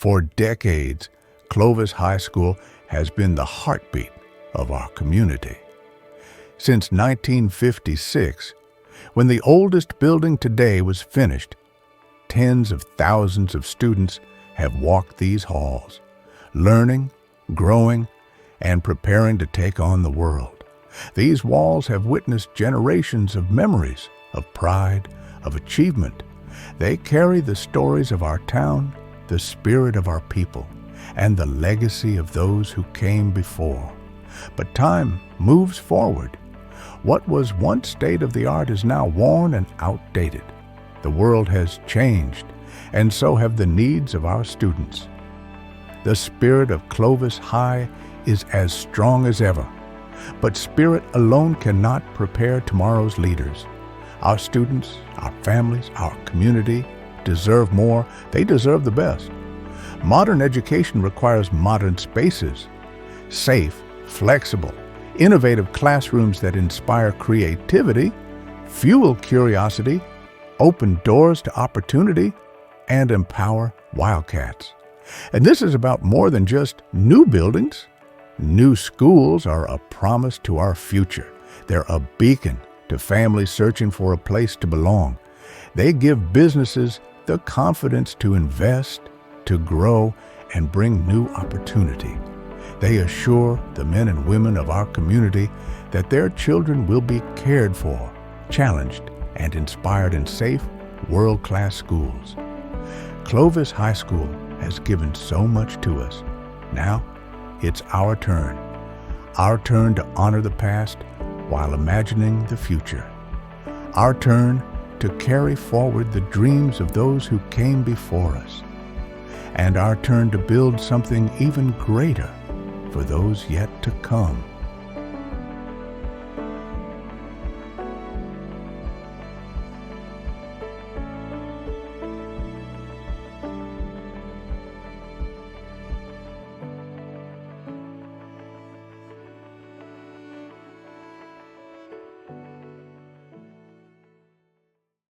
For decades, Clovis High School has been the heartbeat of our community. Since 1956, when the oldest building today was finished, tens of thousands of students have walked these halls, learning, growing, and preparing to take on the world. These walls have witnessed generations of memories, of pride, of achievement. They carry the stories of our town, the spirit of our people, and the legacy of those who came before. But time moves forward. What was once state-of-the-art is now worn and outdated. The world has changed, and so have the needs of our students. The spirit of Clovis High is as strong as ever, but spirit alone cannot prepare tomorrow's leaders. Our students, our families, our community deserve more. They deserve the best. Modern education requires modern spaces, safe, flexible, innovative classrooms that inspire creativity, fuel curiosity, open doors to opportunity, and empower wildcats. And this is about more than just new buildings. New schools are a promise to our future. They're a beacon to families searching for a place to belong. They give businesses the confidence to invest, to grow, and bring new opportunity. They assure the men and women of our community that their children will be cared for, challenged, and inspired in safe, world-class schools. Clovis High School has given so much to us. Now, it's our turn to honor the past while imagining the future. Our turn to carry forward the dreams of those who came before us. And our turn to build something even greater for those yet to come.